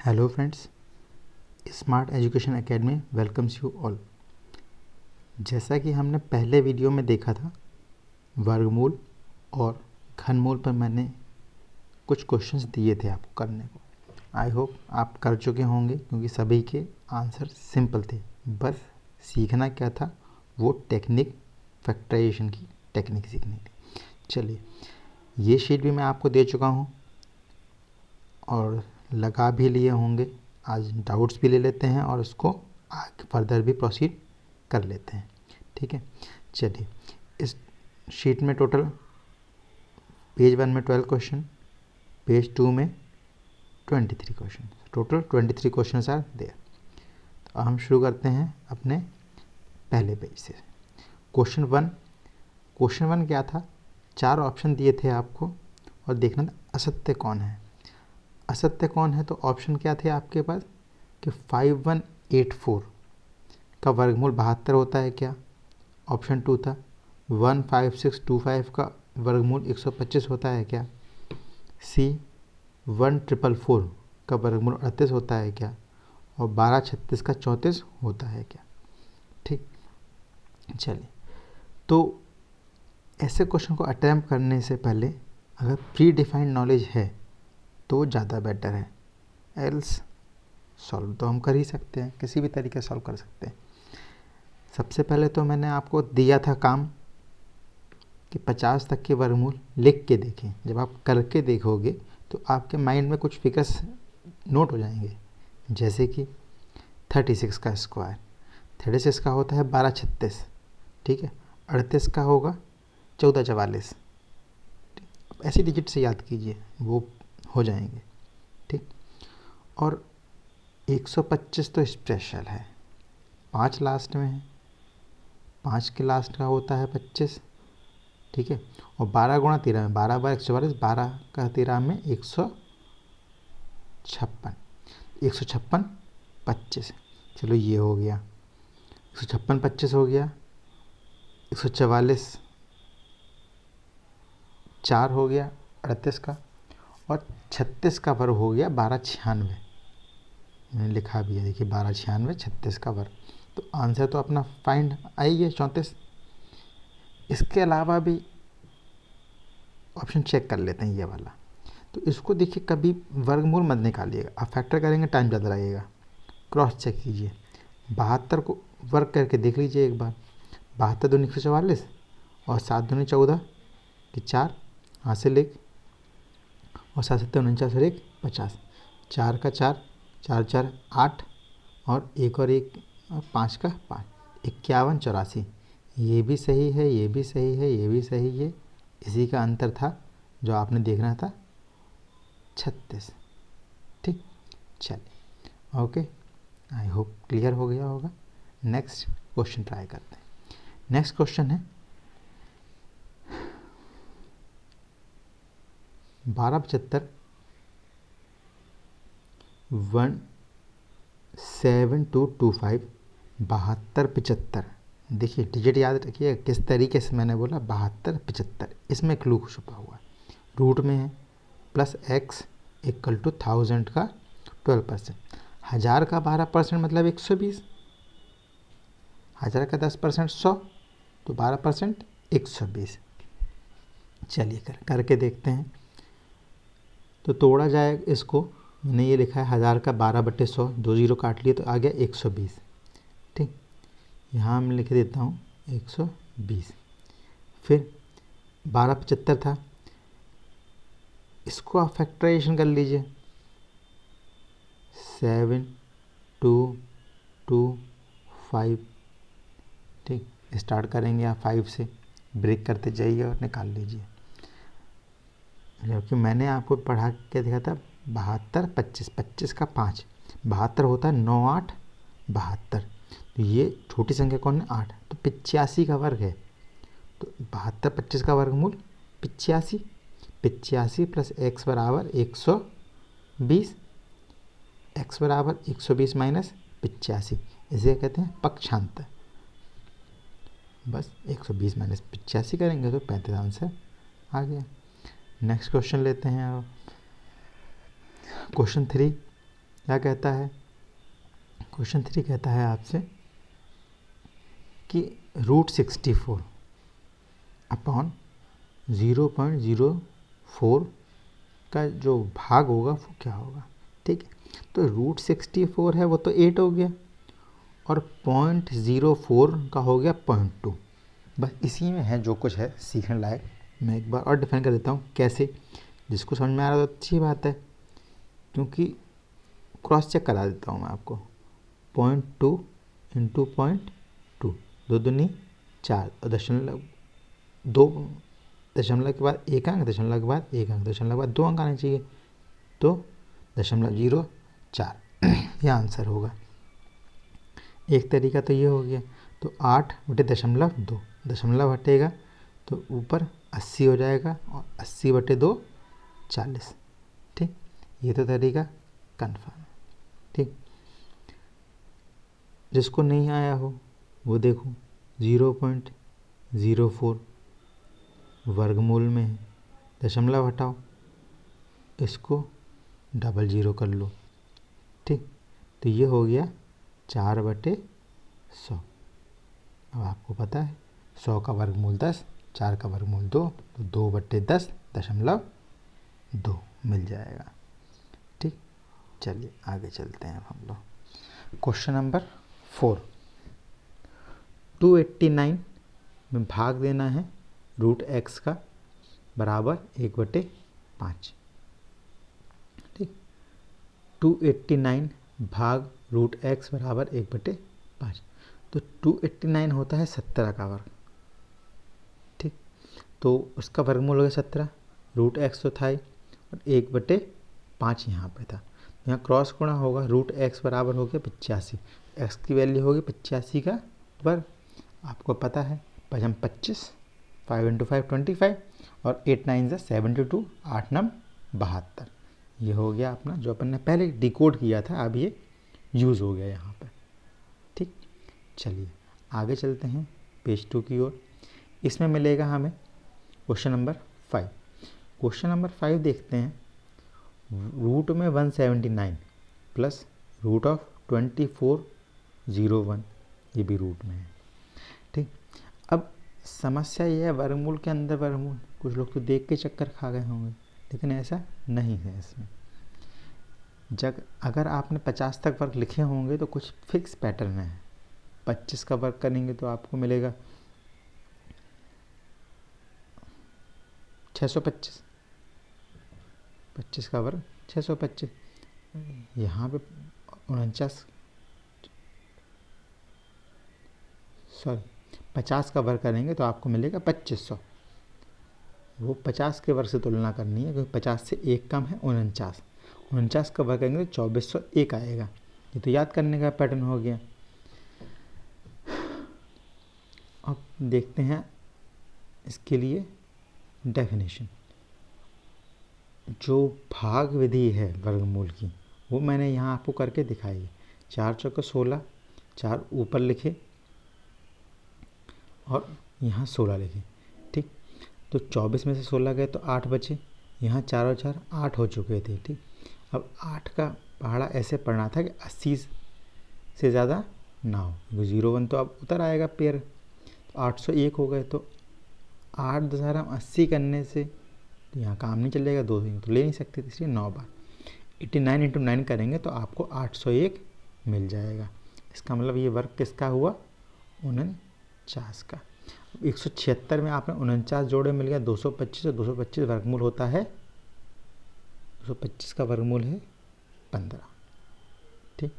Hello friends, smart education academy welcomes you all. जैसा कि हमने पहले वीडियो में देखा था, वर्गमूल और घनमूल पर मैंने कुछ क्वेश्चंस दिए थे आपको करने को। आई होप आप कर चुके होंगे क्योंकि सभी के आंसर सिंपल थे। बस सीखना क्या था, वो टेक्निक, फैक्टराइजेशन की टेक्निक सीखनी थी। चलिए, ये शीट भी मैं आपको दे चुका हूँ और लगा भी लिए होंगे। आज डाउट्स भी ले लेते हैं और उसको आगे फर्दर भी प्रोसीड कर लेते हैं। ठीक है, चलिए। इस शीट में टोटल पेज 1 में 12 क्वेश्चन, पेज 2 में 23 question, total 23 question are there. तो हम शुरू करते हैं अपने पहले पेज से। क्वेश्चन वन क्या था? 4 ऑप्शन दिए थे आपको और देखना था असत्य कौन है। असत्य कौन है तो ऑप्शन क्या थे आपके पास कि 5184 का वर्गमूल 72 होता है क्या? ऑप्शन 2 था 15625 का वर्गमूल 125 होता है क्या? सी 1444 का वर्गमूल 38 होता है क्या? और 1236 का 34 होता है क्या? ठीक, चलिए। तो ऐसे क्वेश्चन को अटैम्प्ट करने से पहले अगर प्री डिफाइंड नॉलेज है तो ज़्यादा बेटर है, एल्स सॉल्व तो हम कर ही सकते हैं, किसी भी तरीके से सॉल्व कर सकते हैं। सबसे पहले तो मैंने आपको दिया था काम कि 50 तक के वर्गमूल लिख के देखें। जब आप करके देखोगे तो आपके माइंड में कुछ फिगर्स नोट हो जाएंगे, जैसे कि 36 का स्क्वायर, 36 का होता है 1236, ठीक है। 38 का होगा 1444। ऐसी डिजिट से याद कीजिए, वो हो जाएंगे, ठीक। और 125 तो स्पेशल है, 5 लास्ट में है, 5 के लास्ट का होता है 25, ठीक है। और 12 गुणा 13 में 12 बार 144, 12 का 13 में 156, 156 25। चलो ये हो गया, 156 25 हो गया, 144 4 हो गया 38 का, और 36 का वर्ग हो गया 1296। मैंने लिखा भी है, देखिए 1296 36 का वर्ग। तो आंसर तो अपना फाइंड आइए 34। इसके अलावा भी ऑप्शन चेक कर लेते हैं ये वाला। तो इसको देखिए, कभी वर्गमूल मत निकालिएगा, आप फैक्टर करेंगे टाइम ज़्यादा लगेगा। क्रॉस चेक कीजिए, 72 को वर्क करके देख लीजिए एक बार। 72 दूनी 144 और 7 दूनी 14 कि 4 हासिल 1, और 7 7 49 और 1 50, 4 का 4, 4 4 8, और 1 और 1 5 का 5, 51 84। ये भी सही है, ये भी सही है, ये भी सही है। इसी का अंतर था जो आपने देखना था 36, ठीक। चलिए, ओके, आई होप क्लियर हो गया होगा। नेक्स्ट क्वेश्चन ट्राई करते हैं। नेक्स्ट क्वेश्चन है 1275 17225 7275। देखिए डिजिट याद रखिए किस तरीके से मैंने बोला, 7275। इसमें क्लू छुपा हुआ है, रूट में है, प्लस एक्स इक्वल टू 1000 का 12%, 1000 का 12% मतलब 120, 1000 का 10% 100, तो 12% 120। चलिए करके देखते हैं। तो तोड़ा जाए इसको, मैंने ये लिखा है 1000 का 12/100, 2 जीरो काट लिए तो आ गया 120, ठीक। यहाँ मैं लिख देता हूँ 120। फिर 1275 था, इसको आप फैक्टराइजेशन कर लीजिए, 7 2 2 5, ठीक। स्टार्ट करेंगे आप 5 से, ब्रेक करते जाइए और निकाल लीजिए। जबकि मैंने आपको पढ़ा के देखा था 72 25, 25 का 5, 72 होता है 9 8 72। तो ये छोटी संख्या कौन है? 8, तो 85 का वर्ग है। तो 72 25 का वर्गमूल 85, 85 प्लस एक्स बराबर 120, एक्स बराबर 120 माइनस 85, इसे कहते हैं पक्षांतर। बस 120 माइनस 85 करेंगे तो 35 आंसर आ गया। नेक्स्ट क्वेश्चन लेते हैं अब। क्वेश्चन 3, क्या कहता है, क्वेश्चन 3 कहता है आपसे कि √64 अपॉन 0.04 का जो भाग होगा वो क्या होगा। ठीक है, तो √64 है वो तो 8 हो गया और 0.04 का हो गया 0.2। बस इसी में है जो कुछ है सीखने लायक। मैं एक बार और डिफाइन कर देता हूँ कैसे, जिसको समझ में आ रहा है तो अच्छी बात है, क्योंकि क्रॉस चेक करा देता हूँ मैं आपको। 0.2 इंटू 0.2, 2 दूनी 4 और दशमलव 2, दशमलव के बाद 1 अंक, दशमलव के बाद 1 अंक, दशमलव के बाद 2 अंक आने चाहिए, तो 0.04 यह आंसर होगा। एक तरीका तो ये हो गया। तो 8/2, दशमलव हटेगा तो ऊपर 80 हो जाएगा और 80/2 40। ठीक, ये तो तरीका कन्फर्म। ठीक, जिसको नहीं आया हो वो देखो 0.04 वर्गमूल में है, दशमलव हटाओ, इसको 00 कर लो। ठीक, तो ये हो गया 4/100। अब आपको पता है 100 का वर्गमूल 10, 4 का वर्गमूल 2, तो 2/10.2 मिल जाएगा। ठीक, चलिए आगे चलते हैं अब हम लोग। क्वेश्चन नंबर 4, 289 में भाग देना है √x का बराबर 1/5। ठीक, 289 भाग √x बराबर 1/5, तो 289 होता है 17 का वर्ग। ठीक, तो उसका वर्गमूल हो गया 17, √x तो था ही और 1/5 यहाँ पे था, यहाँ क्रॉस गुणा होगा, √x बराबर हो गया 85, x की वैल्यू होगी 85 का वर्ग। आपको पता है 5 25, 5 × 5 25 और 8 9 72, 8 9 72। ये हो गया अपना जो अपन ने पहले डिकोड किया था, अब ये यूज़ हो गया यहाँ पर। ठीक, चलिए आगे चलते हैं पेज 2 की ओर। इसमें मिलेगा हमें क्वेश्चन नंबर 5। क्वेश्चन नंबर 5 देखते हैं। रूट में 179 प्लस √2401, ये भी रूट में है। ठीक, अब समस्या ये है वर्गमूल के अंदर वर्गमूल, कुछ लोग तो देख के चक्कर खा गए होंगे, लेकिन ऐसा नहीं है इसमें। अगर आपने 50 तक वर्ग लिखे होंगे तो कुछ फिक्स पैटर्न है। 25 का वर्ग करेंगे तो आपको मिलेगा 625, 25 का वर्ग 625। यहाँ पे 50 का वर्ग करेंगे तो आपको मिलेगा 2500। वो 50 के वर्ग से तुलना करनी है क्योंकि 50 से 1 कम है 49। 49 का वर्ग करेंगे तो 2401 आएगा। ये तो याद करने का पैटर्न हो गया। अब देखते हैं इसके लिए डेफिनेशन। जो भाग विधि है वर्गमूल की वो मैंने यहाँ आपको करके दिखाई है। 4 चौके 16, 4 ऊपर लिखे और यहाँ 16 लिखे। ठीक, तो 24 में से 16 गए तो 8 बचे, यहाँ 4 और 4 8 हो चुके थे। ठीक, अब 8 का पहाड़ा ऐसे पढ़ना था कि 80 से ज़्यादा ना हो, 01 तो अब उतर आएगा पेयर, तो 801 हो गए। तो 8 10 80 करने से तो यहाँ काम नहीं चलेगा, 2 तो ले नहीं सकते, इसलिए 9 बार 89 × 9 करेंगे तो आपको 801 मिल जाएगा। इसका मतलब ये वर्ग किसका हुआ, 49 का। 176 में आपने 49 जोड़े मिल गया 225, और 225 वर्गमूल होता है, 225 का वर्गमूल है 15। ठीक,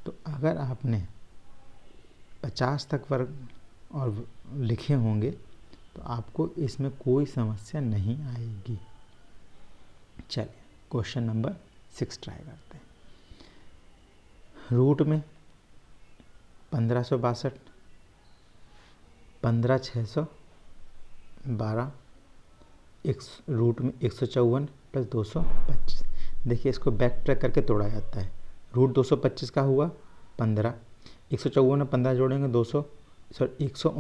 तो अगर आपने 50 तक वर्ग और लिखे होंगे तो आपको इसमें कोई समस्या नहीं आएगी। चलिए क्वेश्चन नंबर 6 ट्राई करते हैं। रूट में 1562, 15,612, रूट में 154 प्लस 225। देखिए इसको बैक ट्रैक करके तोड़ा जाता है। रूट 225 का हुआ 15, 154 में 15 जोड़ेंगे 169, और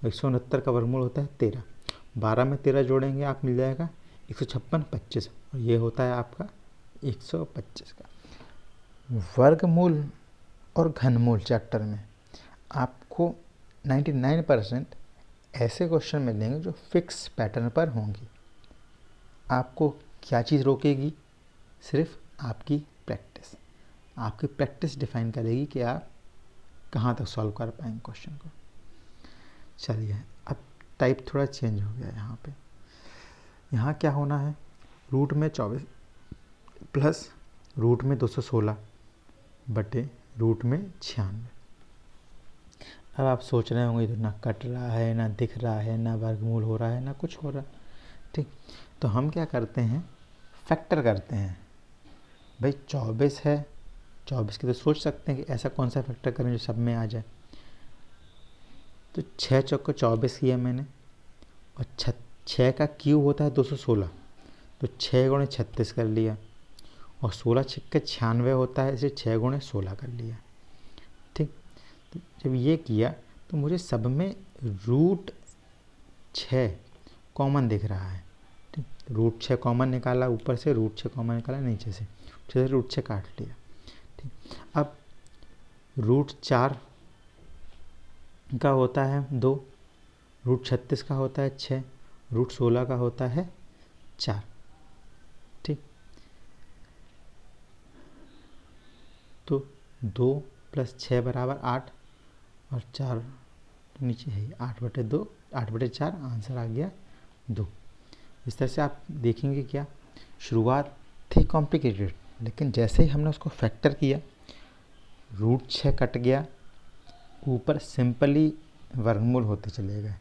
169 का वर्गमूल होता है 13। 12 में 13 जोड़ेंगे आप मिल जाएगा 156, 25, और ये होता है आपका 125 का। वर्गमूल और घनमूल चैप्टर में आपको 99% ऐसे क्वेश्चन मिलेंगे जो फिक्स पैटर्न पर होंगे। आपको क्या चीज़ रोकेगी? सिर्फ आपकी प्रैक्टिस। आपकी प्रैक्टिस डिफाइन करेगी कि आप कहाँ तक सॉल्व कर पाएंगे क्वेश्चन को। चलिए, अब टाइप थोड़ा चेंज हो गया यहाँ पे। यहाँ क्या होना है? रूट में 24 प्लस रूट में 216 बटे रूट में 96। अब आप सोच रहे होंगे तो ना कट रहा है, ना दिख रहा है, ना वर्गमूल हो रहा है, ना कुछ हो रहा। ठीक, तो हम क्या करते हैं? फैक्टर करते हैं। भाई 24 है, 24 की तो सोच सकते हैं कि ऐसा कौन सा फैक्टर करें जो सब में आ जाए। तो 6 चौको 24 किया मैंने, और 6 का क्यूब होता है 216, तो 6 गुणे 36 कर लिया, और 16 छक्के 96 होता है, इसे 6 गुणे 16 कर लिया। ठीक, तो जब ये किया तो मुझे सब में रूट 6 कॉमन दिख रहा है। ठीक, रूट 6 कॉमन निकाला ऊपर से, रूट 6 कॉमन निकाला नीचे से, रूट 6 काट लिया। ठीक, अब रूट 4 का होता है 2, रूट 36 का होता है 6, रूट 16 का होता है 4। ठीक, तो 2 + 6 = 8, और 4 नीचे है 8/2, 8/4, आंसर आ गया 2। इस तरह से आप देखेंगे क्या शुरुआत थी कॉम्प्लिकेटेड, लेकिन जैसे ही हमने उसको फैक्टर किया, रूट 6 कट गया, ऊपर सिंपली वर्गमूल होते चले गए।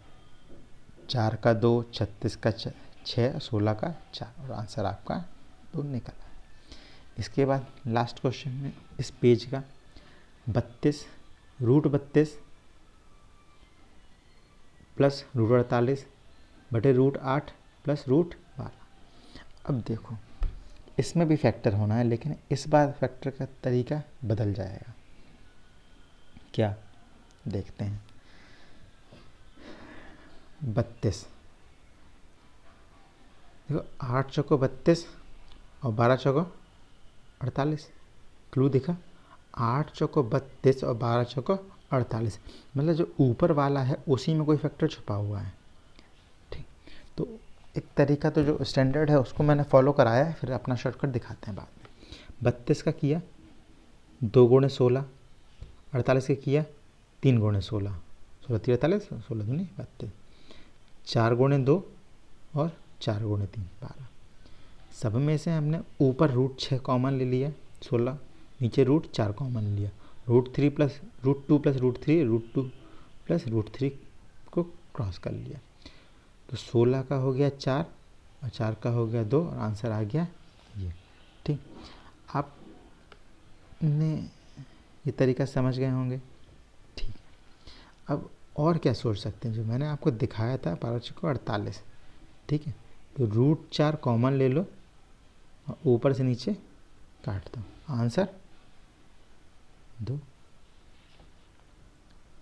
4 का 2, 36 का 6, 16 का 4, और आंसर आपका 2 निकला। इसके बाद लास्ट क्वेश्चन में इस पेज का 32 रूट 32 प्लस रूट 48 बटे रूट 8 प्लस रूट 12। अब देखो, इसमें भी फैक्टर होना है, लेकिन इस बार फैक्टर का तरीका बदल जाएगा। क्या देखते हैं? 32, देखो 8 चौको 32 और 12 चौको 48। क्लू दिखा? 8 चौको 32 और 12 चौको 48, मतलब जो ऊपर वाला है उसी में कोई फैक्टर छुपा हुआ है। ठीक, तो एक तरीका तो जो स्टैंडर्ड है उसको मैंने फॉलो कराया है, फिर अपना शॉर्टकट दिखाते हैं बाद में। 32 का किया 2 गुणे 16, 48 का किया 3 गुणे 16, 16 3 48, 16 दूनी 32, 4 गुणे 2 और 4 गुणे 3 12। सब में से हमने ऊपर रूट 6 कॉमन ले लिया 16, नीचे रूट 4 कॉमन लिया, root 3 plus root 2 plus root 3, root 2 plus root 3 को क्रॉस कर लिया, तो 16 का हो गया 4 और 4 का हो गया 2, और आंसर आ गया ये। ठीक, आपने ये तरीका समझ गए होंगे। ठीक, अब और क्या सोच सकते हैं? जो मैंने आपको दिखाया था 12 चौको 48। ठीक है, तो रूट 4 कॉमन ले लो और ऊपर से नीचे काट दो, आंसर 2।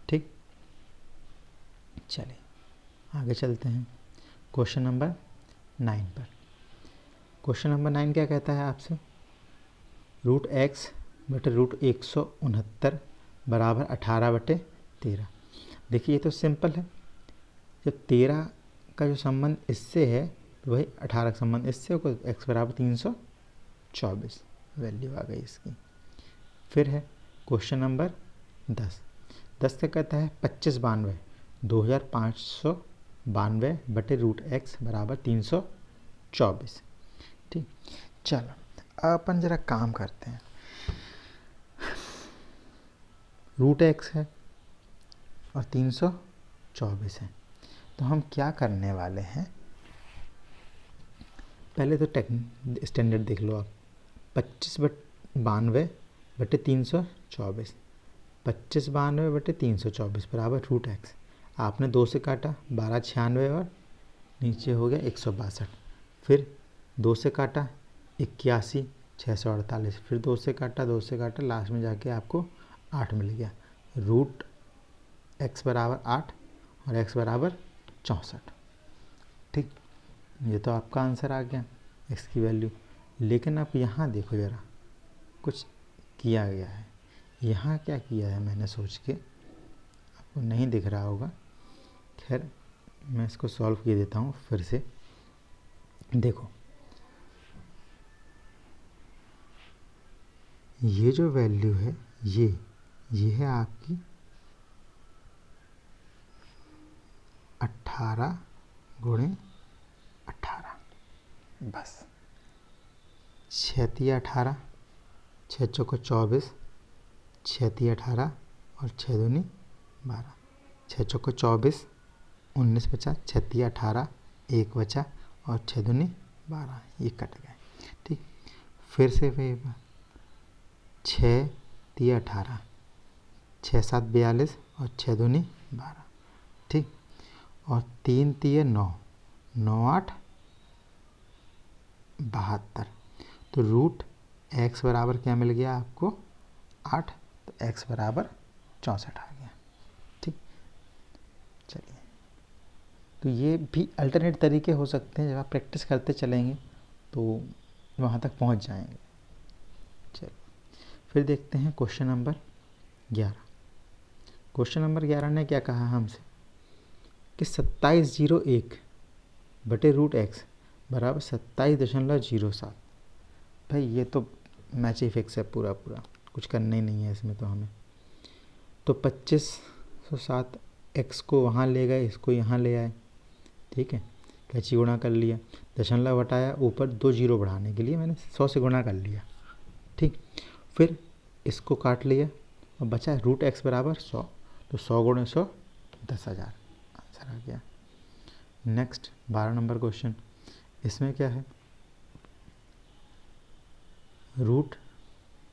ठीक, चलिए आगे चलते हैं क्वेश्चन नंबर 9 पर। क्वेश्चन नंबर 9 क्या कहता है आपसे? रूट x बटे रूट 169 बराबर 18/13। देखिए ये तो सिंपल है। जब 13 का जो संबंध इससे है तो वही 18 का संबंध इससे होगा, x बराबर 324 वैल्यू आ गई इसकी। फिर है क्वेश्चन नंबर 10। 10 का कहता है 2592 2592 बटे रूट x बराबर 324। ठीक, चलो अपन ज़रा काम करते हैं। रूट x है और 324 है, तो हम क्या करने वाले हैं? पहले तो स्टैंडर्ड देख लो आप। 2592 बटे 324, 2592 बटे 324 बराबर रूट x। आपने 2 से काटा 1296 और नीचे हो गया 162, फिर 2 से काटा 81 648, फिर 2 से काटा लास्ट में जाके आपको 8 मिल गया। रूट x बराबर 8 और x बराबर 64। ठीक, ये तो आपका आंसर आ गया x की वैल्यू। लेकिन आप यहाँ देखो ज़रा, कुछ किया गया है। यहाँ क्या किया है मैंने सोच के, आपको नहीं दिख रहा होगा, खैर मैं इसको सॉल्व किए देता हूँ फिर से। देखो ये जो वैल्यू है ये है आपकी 18 गुणे 18, बस 6 18, 6 चौको 24, 6 18 और 6 दूनी 12, 6 चौको 24, 19 बचा, 6 18, 1 बचा और 6 दूनी 12, ये कट गए। ठीक, फिर से वही 6 3 18, 6 7 42 और 6 दूनी 12, ठीक, और 3 3 9, 9 8 72, तो रूट x बराबर क्या मिल गया आपको 8, तो x बराबर 64 आ गया। ठीक, चलिए, तो ये भी अल्टरनेट तरीके हो सकते हैं, जब आप प्रैक्टिस करते चलेंगे तो वहाँ तक पहुँच जाएंगे। चलिए फिर देखते हैं क्वेश्चन नंबर 11। क्वेश्चन नंबर 11 ने क्या कहा हमसे कि 2701 बटे रूट एक्स बराबर 27.07। भाई ये तो मैच ही फिक्स है, पूरा कुछ करना ही नहीं है इसमें तो हमें। तो 2507 एक्स को वहाँ ले गए, इसको यहाँ ले आए, ठीक है, कैची गुणा कर लिया, दशमलव हटाया, ऊपर 2 जीरो बढ़ाने के लिए मैंने 100 से गुणा कर लिया। ठीक, फिर इसको काट लिया और बचा रूट एक्स बराबर 100, तो 100 गुणे 100 10,000 आंसर आ गया। नेक्स्ट 12 नंबर क्वेश्चन, इसमें क्या है, रूट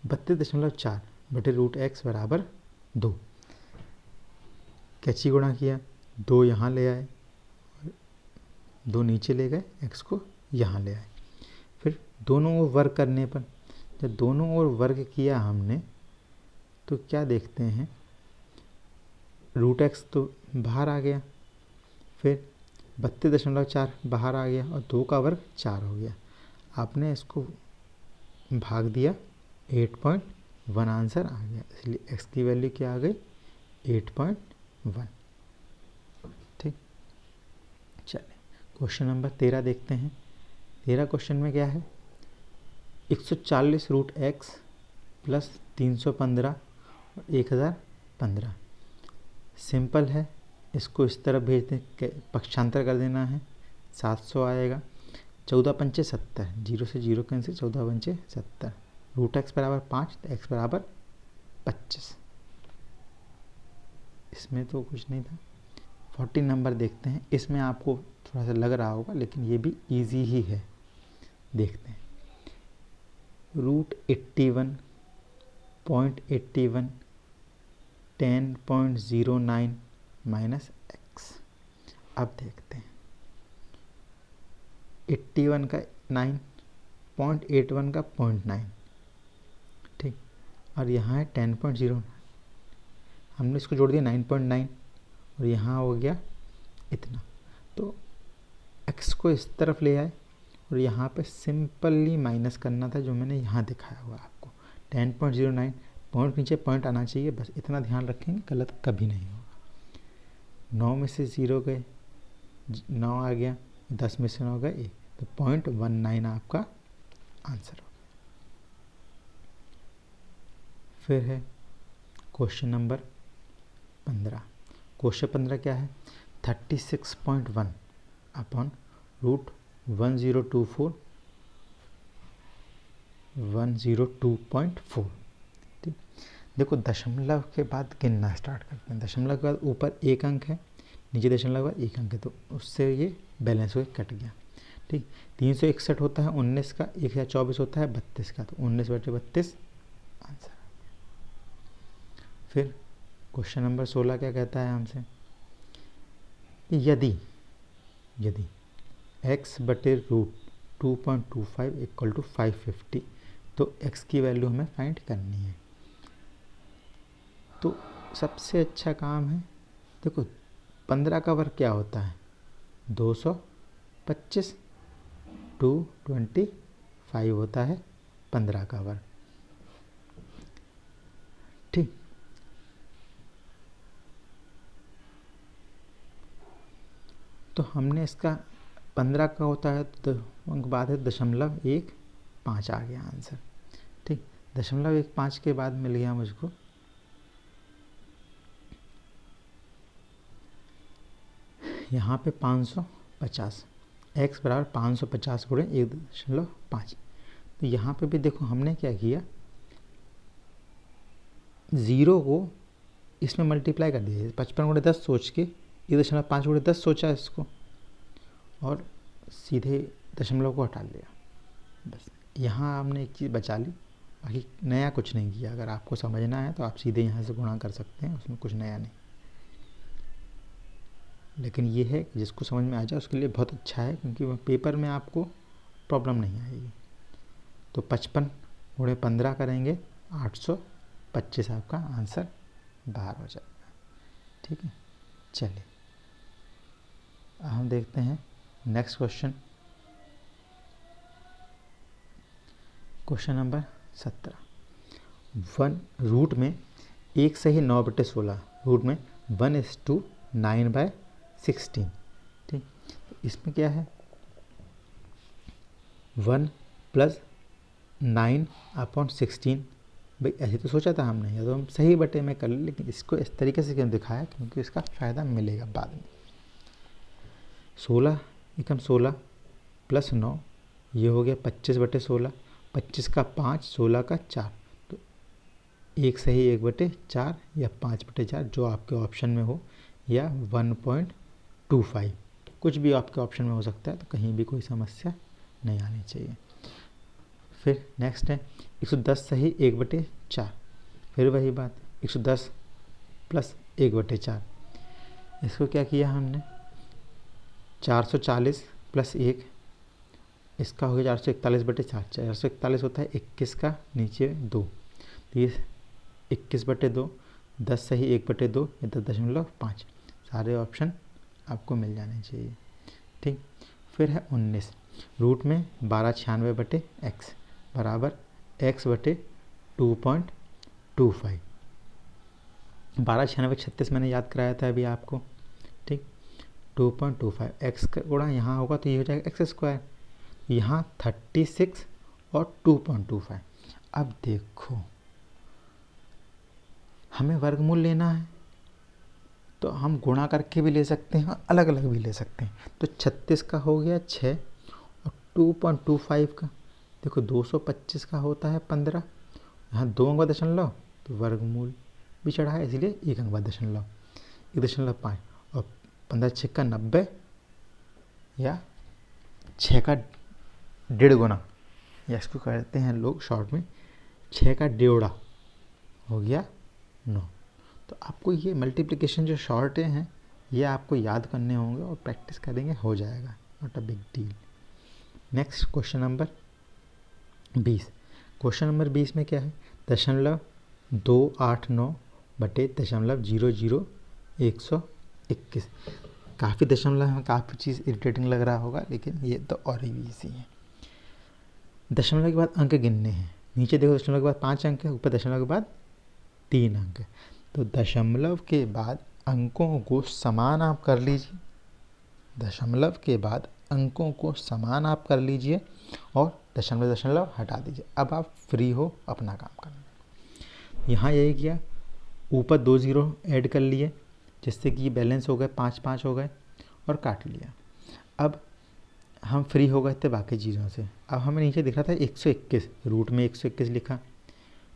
32.4 बटे रूट एक्स बराबर 2, कैची गुणा किया, 2 यहाँ ले आए, 2 नीचे ले गए, एक्स को यहाँ ले आए। फिर दोनों ओर वर्ग करने पर, जब दोनों ओर वर्ग किया हमने तो क्या देखते हैं, रूट एक्स तो बाहर आ गया, फिर 32.4 बाहर आ गया और 2 का वर्ग 4 हो गया। आपने इसको भाग दिया, 8.1 आंसर आ गया, इसलिए एक्स की वैल्यू क्या आ गई 8.1। ठीक, चलिए क्वेश्चन नंबर 13 देखते हैं। 13 क्वेश्चन में क्या है, 140 रूट एक्स प्लस 315 और 1015, सिंपल है, इसको इस तरफ भेज दें, पक्षांतर कर देना है, 700 आएगा, 14 पंचे 70, 0 से 0 कैंसिल, 14 पंचे 70, रूट एक्स बराबर 5, तो एक्स बराबर 25। इसमें तो कुछ नहीं था। 14 नंबर देखते हैं, इसमें आपको थोड़ा सा लग रहा होगा लेकिन ये भी इजी ही है, देखते हैं। Root 81.81 10.09 minus x. अब देखते हैं 81 का 9, 0.81 का 0.9, ठीक, और यहाँ है 10.09, हमने इसको जोड़ दिया 9.9 और यहाँ हो गया इतना, तो x को इस तरफ ले आए और यहाँ पे सिंपली माइनस करना था, जो मैंने यहाँ दिखाया हुआ आपको 10.09, पॉइंट नीचे पॉइंट आना चाहिए, बस इतना ध्यान रखेंगे, गलत कभी नहीं होगा। 9 में से 0 गए, 9 आ गया, 10 में से 9 गए 1, तो 0.19 आपका आंसर हो गया। फिर है क्वेश्चन नंबर 15। क्वेश्चन 15 क्या है, 36.1 अपॉन रूट 1024 102.4। ठीक, देखो दशमलव के बाद गिनना स्टार्ट करते हैं, दशमलव के बाद ऊपर एक अंक है, नीचे दशमलव के बाद एक अंक है, तो उससे ये बैलेंस हो कट गया। ठीक, 361 होता है 19 का, 1024 होता है 32 का, तो 19 बटे 32 आंसर। फिर क्वेश्चन नंबर 16 क्या कहता है हमसे, यदि x बटे रूट 2.25 इक्वल टू 550, तो x की वैल्यू हमें फाइंड करनी है। तो सबसे अच्छा काम है, देखो 15 का वर्ग क्या होता है 225, 225 होता है 15 का वर्ग, ठीक। तो हमने इसका 15 का होता है तो अंक बाद है 0.15 आ गया आंसर। ठीक, 0.15 के बाद मिल गया मुझको यहाँ पे 550, x बराबर 550 गुणे 1.5। तो यहाँ पे भी देखो हमने क्या किया, 0 को इसमें मल्टीप्लाई कर दिया, 55 गुणे 10 सोच के 1.5 गुणे 10 सोचा इसको और सीधे दशमलव को हटा लिया। बस यहाँ हमने एक चीज़ बचा ली, बाकी नया कुछ नहीं किया। अगर आपको समझना है तो आप सीधे यहाँ से गुणा कर सकते हैं, उसमें कुछ नया नहीं। लेकिन ये है कि जिसको समझ में आ जाए उसके लिए बहुत अच्छा है, क्योंकि वह पेपर में आपको प्रॉब्लम नहीं आएगी। तो 55 गुणे 15 करेंगे 825 आपका आंसर बाहर हो जाएगा। ठीक है, चलिए अब हम देखते हैं next question. Question number 17। Root में 1 सही 9/16, रूट में 1:9/16। ठीक, तो इसमें क्या है 1 + 9/16। भाई ऐसे तो सोचा था हमने, या तो हम सही बटे में कर ले, लेकिन इसको इस तरीके से क्यों दिखाया, क्योंकि इसका फ़ायदा मिलेगा बाद में। 16 एकम 16 + 9, ये हो गया 25/16। 25 का 5, 16 का 4, तो 1 सही 1/4 या 5/4, जो आपके ऑप्शन में हो, या 1.25, कुछ भी आपके ऑप्शन में हो सकता है। तो कहीं भी कोई समस्या नहीं आनी चाहिए। फिर नेक्स्ट है 110 सही 1/4, फिर वही बात 110 + 1/4। इसको क्या किया हमने 440 + 1, इसका हो गया 441/4। 441 होता है 21 का नीचे 2, तो ये 21/2, 10 सही 1/2 या 10.5। सारे ऑप्शन आपको मिल जाने चाहिए। ठीक, फिर है 19, रूट में 1296/x बराबर x/2.25। 1296 36 मैंने याद कराया था अभी आपको। ठीक, 2.25 x का गुणा यहाँ होगा तो ये हो जाएगा x²। यहाँ 36 और 2.25। अब देखो हमें वर्गमूल लेना है, तो हम गुणा करके भी ले सकते हैं, अलग अलग भी ले सकते हैं। तो 36 का हो गया 6 और 2.25 का देखो 225 का होता है 15, यहाँ 2 अंक दशमलव, तो वर्गमूल भी चढ़ा है इसलिए 1 अंक दशमलव 1.5 और 15 6 का 90 या 6 का 1.5 गुना, या इसको कहते हैं लोग शॉर्ट में 6 का 1.5 हो गया 9। तो आपको ये मल्टीप्लिकेशन जो शॉर्ट हैं ये आपको याद करने होंगे और प्रैक्टिस करेंगे, हो जाएगा, not a big deal. Next question number 20। Question number 20 में क्या है 0.289/.000121। काफ़ी दशमलव में काफ़ी चीज़ इरिटेटिंग लग रहा होगा, लेकिन ये तो और ही ईजी है। दशमलव के बाद अंक गिनने हैं। नीचे देखो दशमलव के बाद 5 अंक है, ऊपर दशमलव के बाद 3 अंक है। तो दशमलव के बाद अंकों को समान आप कर लीजिए, दशमलव के बाद अंकों को समान आप कर लीजिए और दशमलव दशमलव हटा दीजिए। अब आप फ्री हो अपना काम करना। यहाँ यही किया, ऊपर 2 0 ऐड कर लिए जिससे कि बैलेंस हो गए 5 5 हो गए और काट लिया। अब हम फ्री हो गए थे बाकी चीज़ों से। अब हमें नीचे दिख रहा था 121, रूट में 121 लिखा,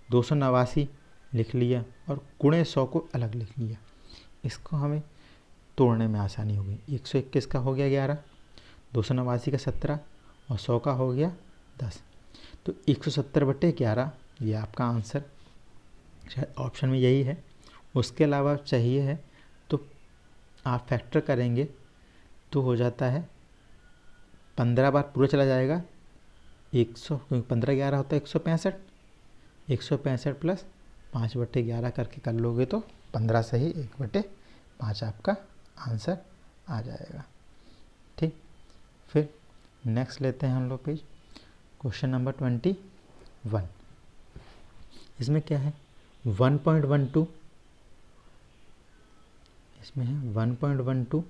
289 लिख लिया और गुणे 100 को अलग लिख लिया। इसको हमें तोड़ने में आसानी होगी। 121 का हो गया 11, 289 का 17 और 100 का हो गया 10। तो 170/11 ये आपका आंसर, शायद ऑप्शन में यही है। उसके अलावा चाहिए है तो आप फैक्टर करेंगे तो हो जाता है 15 बार पूरा चला जाएगा 100, क्योंकि 15 11 होता है 165, 165 + 5/11 करके कर लोगे तो 15 सही 1/5 आपका आंसर आ जाएगा। ठीक, फिर नेक्स्ट लेते हैं हम लोग पेज क्वेश्चन नंबर 21। इसमें क्या है 1.12 इसमें है 1.12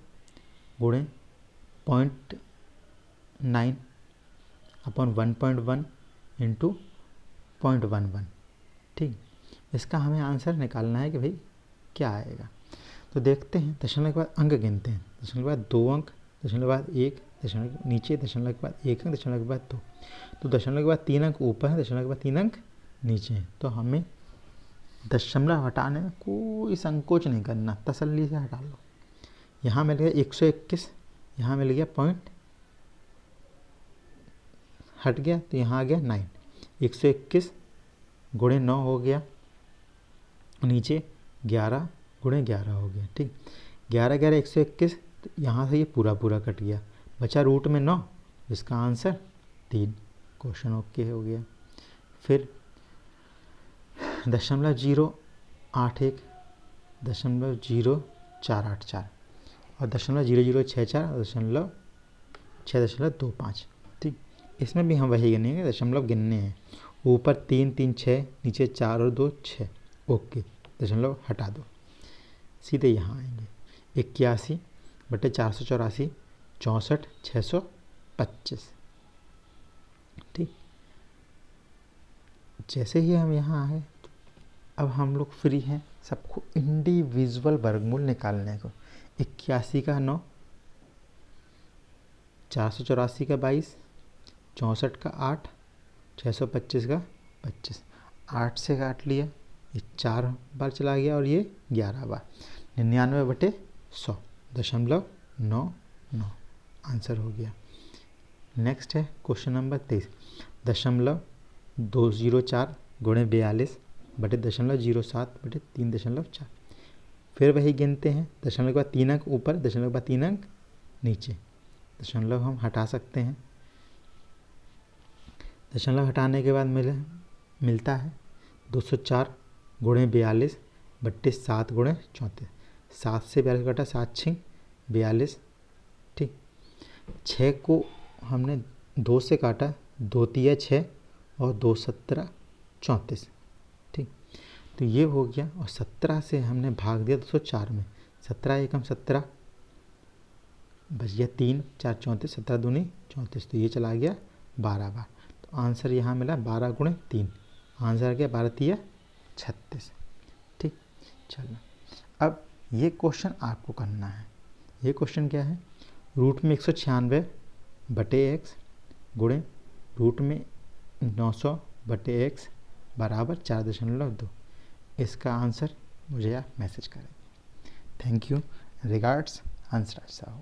गुणे 0.9 अपॉन 1.1 इंटू 0.11। ठीक, इसका हमें आंसर निकालना है कि भाई क्या आएगा। तो देखते हैं, दशमलव के बाद अंक गिनते हैं। दशमलव के बाद 2 अंक, दशमलव के बाद 1, दशमलव नीचे, दशमलव के बाद 1 अंक, दशमलव के बाद 2। तो दशमलव के बाद 3 अंक ऊपर है, दशमलव के बाद 3 अंक नीचे हैं। तो हमें दशमलव हटाने में कोई संकोच नहीं करना, तसल्ली से हटा लो। यहाँ मिल गया 121, यहाँ मिल गया पॉइंट हट गया, तो यहाँ आ गया 9। 121 गुणे 9 हो गया, नीचे 11 गुणे 11 हो गया। ठीक, 11 11 121, तो यहाँ से ये पूरा पूरा कट गया, बचा रूट में 9, इसका आंसर 3। क्वेश्चन ओके हो गया। फिर 0.081, 0.0484 और 0.0064 और 6.25। ठीक, इसमें भी हम वही गिनेंगे, दशमलव गिनने हैं। ऊपर 3 3 6, नीचे 4 और 2 6। ओके, दशमलव हटा दो, सीधे यहाँ आएंगे। 81 बटे 484, 64 625। ठीक, जैसे ही हम यहाँ आए, अब हम लोग फ्री हैं सबको इंडिविजुअल वर्गमूल निकालने को। 81 का 9, 484 का 22, 64 का 8, 625 का 25। 8 से काट लिया, ये 4 बार चला गया और ये 11 बार। 99 बटे 100 .99 आंसर हो गया। नेक्स्ट है क्वेश्चन नंबर 23, 0.204 गुणे 42 बटे 0.07 बटे 3.4। फिर वही गिनते हैं, दशमलव के बाद 3 अंक ऊपर, दशमलव के बाद 3 अंक नीचे। दशमलव हम हटा सकते हैं। दशमलव हटाने के बाद मिलता है 204 गुणे 42 बट्टे 7 गुणे 34। 7 से 42 कटा, 7 6 42। ठीक, 6 को हमने 2 से काटा, 2 3 6 और 2 17 34। ठीक, तो ये हो गया। और 17 से हमने भाग दिया 204 में, 17 एकम 17 बच गया 3 4 34, 17 दूनी 34, तो ये चला गया 12 बार। तो आंसर यहाँ मिला 12 गुणे 3, आंसर आ गया 12 3 36। ठीक, चलो अब ये क्वेश्चन आपको करना है। ये क्वेश्चन क्या है, रूट में 196 बटे x गुणे रूट में 900 बटे x बराबर 4.2। इसका आंसर मुझे आप मैसेज करें। Thank you, regards Hansraj Sahu.